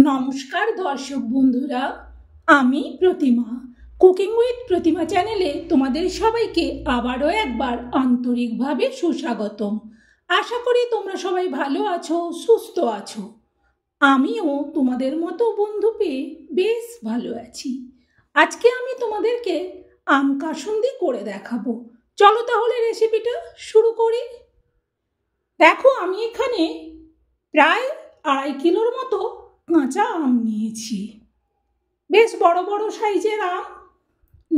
নমস্কার দর্শক বন্ধুরা, আমি প্রতিমা। কুকিং উইথ প্রতিমা চ্যানেলে তোমাদের সবাইকে আবারও একবার আন্তরিকভাবে সুস্বাগতম। আশা করি তোমরা সবাই ভালো আছো, সুস্থ আছো। আমিও তোমাদের মতো বন্ধু পেয়ে বেশ ভালো আছি। আজকে আমি তোমাদেরকে আম কাসুন্দি করে দেখাবো। চলো তাহলে রেসিপিটা শুরু করি। দেখো, আমি এখানে প্রায় 2.5 কিলোর মতো কাঁচা আম নিয়েছি। বেশ বড় বড় সাইজের আম,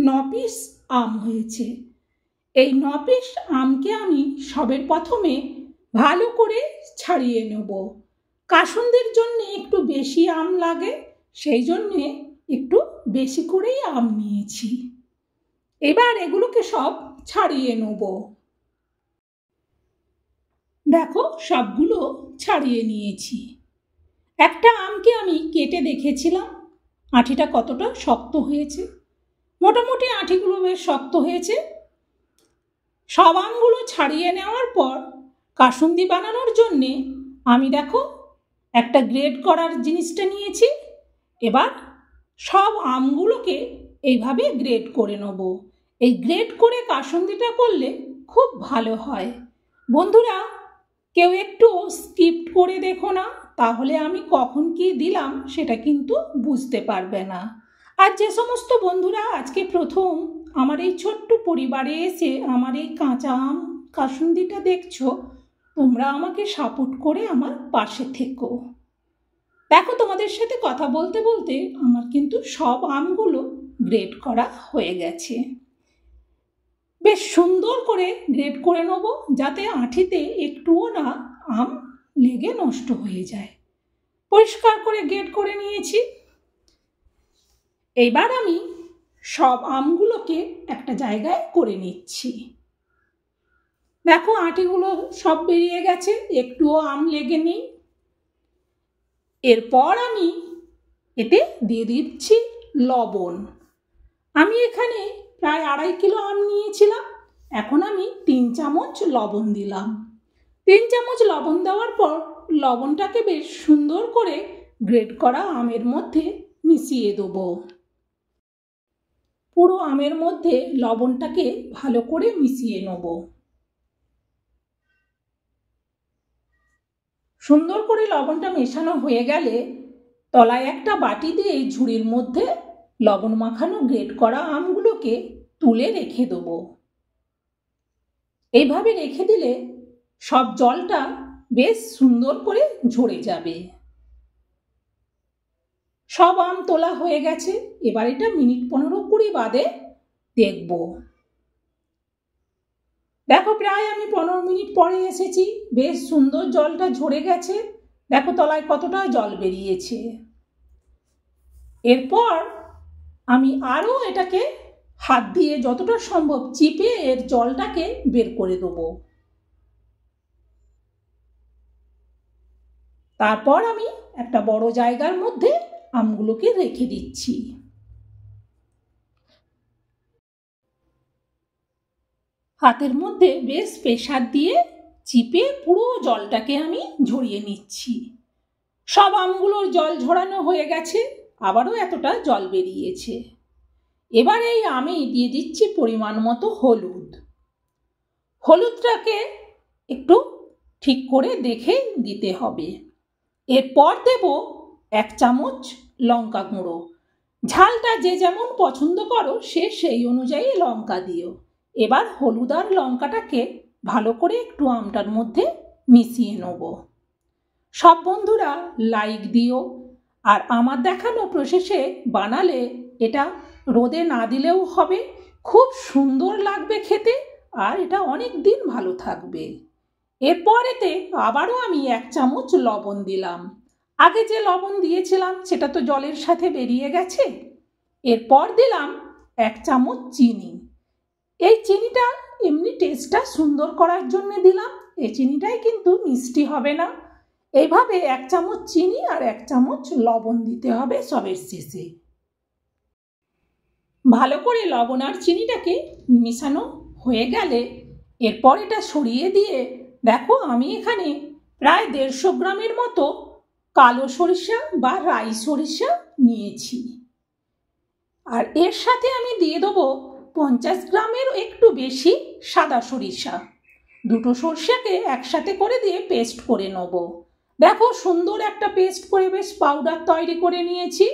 9 পিস আম হয়েছে। এই 9 পিস আমকে আমি সবের প্রথমে ভালো করে ছাড়িয়ে নেব। কাসুন্দির জন্য একটু বেশি আম লাগে, সেই জন্যে একটু বেশি করেই আম নিয়েছি। এবার এগুলোকে সব ছাড়িয়ে নেব। দেখো, সবগুলো ছাড়িয়ে নিয়েছি। একটা আমকে আমি কেটে দেখেছিলাম আঁটিটা কতটা শক্ত হয়েছে। মোটামুটি আঁটিগুলো বেশ শক্ত হয়েছে। সব আমগুলো ছাড়িয়ে নেওয়ার পর কাসুন্দি বানানোর জন্যে আমি দেখো একটা গ্রেড করার জিনিসটা নিয়েছি। এবার সব আমগুলোকে এইভাবে গ্রেড করে নেব। এই গ্রেড করে কাসুন্দিটা করলে খুব ভালো হয়। বন্ধুরা, কেউ একটু স্কিপ করে দেখো না, তাহলে আমি কখন কি দিলাম সেটা কিন্তু বুঝতে পারবে না। আর যে সমস্ত বন্ধুরা আজকে প্রথম আমার এই ছোট্ট পরিবারে এসে আমার এই কাঁচা আম কাসুন্দিটা দেখছো, তোমরা আমাকে সাপোর্ট করে আমার পাশে থেকো। দেখো, তোমাদের সাথে কথা বলতে বলতে আমার কিন্তু সব আমগুলো গ্রেড করা হয়ে গেছে। বেশ সুন্দর করে গ্রেড করে নেব, যাতে আঁটিতে একটুও না আম লেগে নষ্ট হয়ে যায়। পরিষ্কার করে গ্রেড করে নিয়েছি। এইবার আমি সব আমগুলোকে একটা জায়গায় করে নিচ্ছি। দেখো, আঁটিগুলো সব বেরিয়ে গেছে, একটুও আম লেগে নেই। এরপর আমি এতে দিয়ে দিচ্ছি লবণ। আমি এখানে প্রায় 2.5 কিলো আম নিয়েছিলাম, এখন আমি 3 চামচ লবণ দিলাম। 3 চামচ লবণ দেওয়ার পর লবণটাকে বেশ সুন্দর করে গ্রেড করা আমের মধ্যে মিশিয়ে দেবো। পুরো আমের মধ্যে লবণটাকে ভালো করে মিশিয়ে নেব। সুন্দর করে লবণটা মেশানো হয়ে গেলে তলায় একটা বাটি দিয়ে ঝুড়ির মধ্যে লবণ মাখানো গ্রেড করা আমগুলোকে তুলে রেখে দেবো। এইভাবে রেখে দিলে সব জলটা বেশ সুন্দর করে ঝরে যাবে। সব আম তোলা হয়ে গেছে। এবার এটা মিনিট 15-20 বাদে দেখব। দেখো, প্রায় আমি 15 মিনিট পরে এসেছি। বেশ সুন্দর জলটা ঝরে গেছে। দেখো তলায় কতটা জল বেরিয়েছে। এরপর আমি আরও এটাকে হাত দিয়ে যতটা সম্ভব চিপে এর জলটাকে বের করে দেবো। তারপর আমি একটা বড় জায়গার মধ্যে আমগুলোকে রেখে দিচ্ছি। হাতের মধ্যে বেশ প্রেসার দিয়ে চিপে পুরো জলটাকে আমি ঝরিয়ে নিচ্ছি। সব আমগুলোর জল ঝরানো হয়ে গেছে, আবারও এতটা জল বেরিয়েছে। এবার এই আমি দিয়ে দিচ্ছি পরিমাণ মতো হলুদ। হলুদটাকে একটু ঠিক করে দেখে দিতে হবে। এরপর দেব 1 চামচ লঙ্কা গুঁড়ো। ঝালটা যে যেমন পছন্দ করো সে সেই অনুযায়ী লঙ্কা দিও। এবার হলুদ আর লঙ্কাটাকে ভালো করে একটু আমটার মধ্যে মিশিয়ে নেব। সব বন্ধুরা লাইক দিও, আর আমার দেখানো প্রসেসে বানালে এটা রোদে না দিলেও হবে, খুব সুন্দর লাগবে খেতে, আর এটা অনেক দিন ভালো থাকবে। এরপর এতে আবারও আমি 1 চামচ লবণ দিলাম। আগে যে লবণ দিয়েছিলাম সেটা তো জলের সাথে বেরিয়ে গেছে। এরপর দিলাম 1 চামচ চিনি। এই চিনিটা এমনি টেস্টটা সুন্দর করার জন্য দিলাম, এই চিনিটাই কিন্তু মিষ্টি হবে না। এইভাবে 1 চামচ চিনি আর 1 চামচ লবণ দিতে হবে সবের শেষে। ভালো করে লবণ আর চিনিটাকে মেশানো হয়ে গেলে এরপর এটা সরিয়ে দিয়ে দেখো, আমি এখানে প্রায় 150 গ্রামের মতো কালো সরিষা বা রাই সরিষা নিয়েছি। আর এর সাথে আমি দিয়ে দেবো 50 গ্রামের একটু বেশি সাদা সরিষা। দুটো সরিষাকে একসাথে করে দিয়ে পেস্ট করে নেব। দেখো সুন্দর একটা পেস্ট করে বেশ পাউডার তৈরি করে নিয়েছি।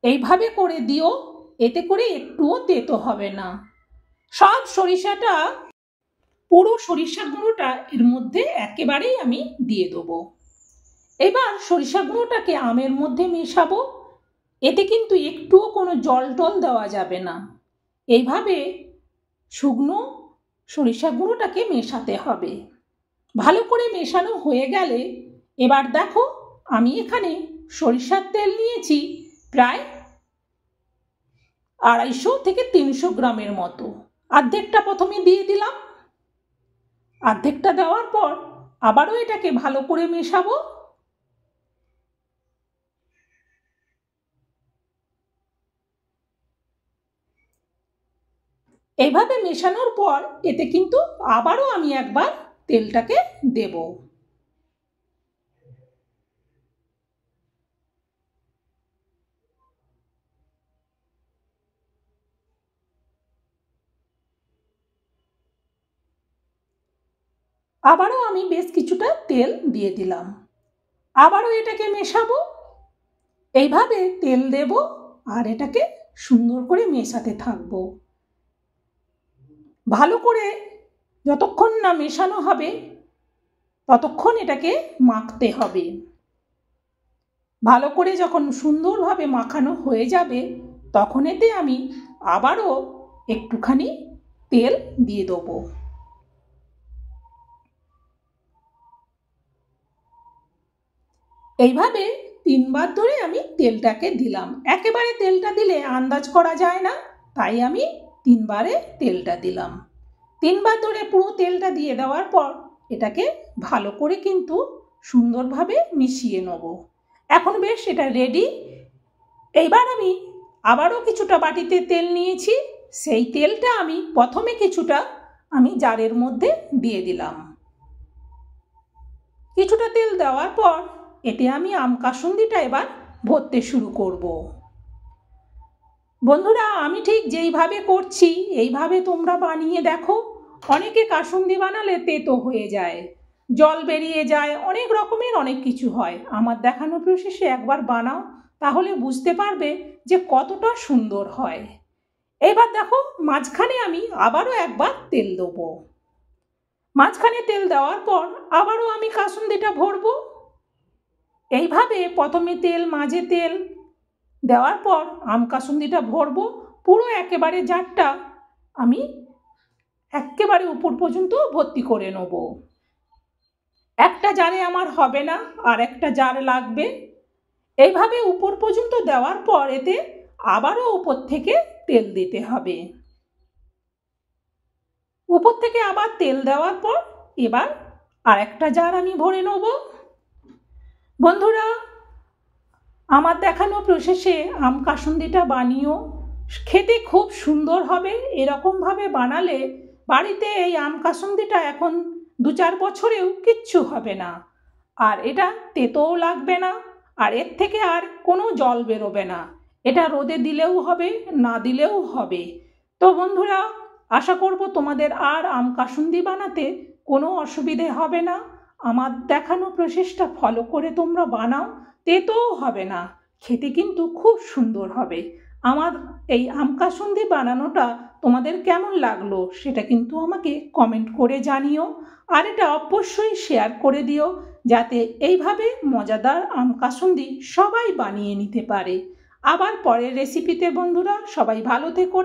এইভাবে করে দিও, এতে করে একটুও তেতো হবে না। সব সরিষাটা, পুরো সরিষার গুঁড়োটা এর মধ্যে একেবারেই আমি দিয়ে দেবো। এবার সরিষা গুঁড়োটাকে আমের মধ্যে মেশাবো। এতে কিন্তু একটুও কোনো জল টল দেওয়া যাবে না। এইভাবে শুকনো সরিষা গুঁড়োটাকে মেশাতে হবে। ভালো করে মেশানো হয়ে গেলে এবার দেখো আমি এখানে সরিষার তেল নিয়েছি প্রায় 250 থেকে 300 গ্রামের মতো। অর্ধেকটা প্রথমে দিয়ে দিলাম। অর্ধেকটা দেওয়ার পর আবারও এটাকে ভালো করে মেশাবো। এইভাবে মেশানোর পর এতে কিন্তু আবারও আমি একবার তেলটাকে দেব। আবারও আমি বেশ কিছুটা তেল দিয়ে দিলাম। আবারও এটাকে মেশাবো। এইভাবে তেল দেব আর এটাকে সুন্দর করে মেশাতে থাকবো। ভালো করে যতক্ষণ না মেশানো হবে ততক্ষণ এটাকে মাখতে হবে। ভালো করে যখন সুন্দরভাবে মাখানো হয়ে যাবে তখন এতে আমি আবারও একটুখানি তেল দিয়ে দেবো। এইভাবে 3 বার ধরে আমি তেলটাকে দিলাম। একেবারে তেলটা দিলে আন্দাজ করা যায় না, তাই আমি 3 বারে তেলটা দিলাম। 3 বার ধরে পুরো তেলটা দিয়ে দেওয়ার পর এটাকে ভালো করে কিন্তু সুন্দরভাবে মিশিয়ে নেব। এখন বেশ এটা রেডি। এইবার আমি আবারও কিছুটা বাটিতে তেল নিয়েছি। সেই তেলটা আমি প্রথমে কিছুটা আমি জারের মধ্যে দিয়ে দিলাম। কিছুটা তেল দেওয়ার পর এতে আমি আম কাসুন্দিটা এবার ভরতে শুরু করব। বন্ধুরা, আমি ঠিক যেইভাবে করছি এইভাবে তোমরা বানিয়ে দেখো। অনেকে কাসুন্দি বানালে তেতো হয়ে যায়, জল বেরিয়ে যায়, অনেক রকমের অনেক কিছু হয়। আমার দেখানো প্রসেসে একবার বানাও, তাহলে বুঝতে পারবে যে কতটা সুন্দর হয়। এবার দেখো মাঝখানে আমি আবারও একবার তেল দেবো। মাঝখানে তেল দেওয়ার পর আবারও আমি কাসুন্দিটা ভরবো। এইভাবে প্রথমে তেল, মাঝে তেল দেওয়ার পর আম কাসুন্দিটা ভরবো। পুরো একেবারে জারটা আমি একেবারে উপর পর্যন্ত ভর্তি করে নেব। একটা জারে আমার হবে না, আর একটা জার লাগবে। এইভাবে উপর পর্যন্ত দেওয়ার পর এতে আবারও উপর থেকে তেল দিতে হবে। উপর থেকে আবার তেল দেওয়ার পর এবার আর একটা জার আমি ভরে নেব। বন্ধুরা, আমার দেখানো প্রসেসে আম কাসুন্দিটা বানিও, খেতে খুব সুন্দর হবে। এরকমভাবে বানালে বাড়িতে এই আম কাসুন্দিটা এখন 2-4 বছরেও কিচ্ছু হবে না। আর এটা তেতোও লাগবে না, আর এর থেকে আর কোনো জল বেরোবে না। এটা রোদে দিলেও হবে, না দিলেও হবে। তো বন্ধুরা, আশা করব তোমাদের আর আম কাসুন্দি বানাতে কোনো অসুবিধে হবে না। আমার দেখানো প্রসেসটা ফলো করে তোমরা বানাও, তেতোও হবে না, খেতে কিন্তু খুব সুন্দর হবে। আমার এই আম কাসুন্দি বানানোটা তোমাদের কেমন লাগলো সেটা কিন্তু আমাকে কমেন্ট করে জানিও। আর এটা অবশ্যই শেয়ার করে দিও, যাতে এইভাবে মজাদার আম কাসুন্দি সবাই বানিয়ে নিতে পারে। আবার পরের রেসিপিতে বন্ধুরা, সবাই ভালো থেকো।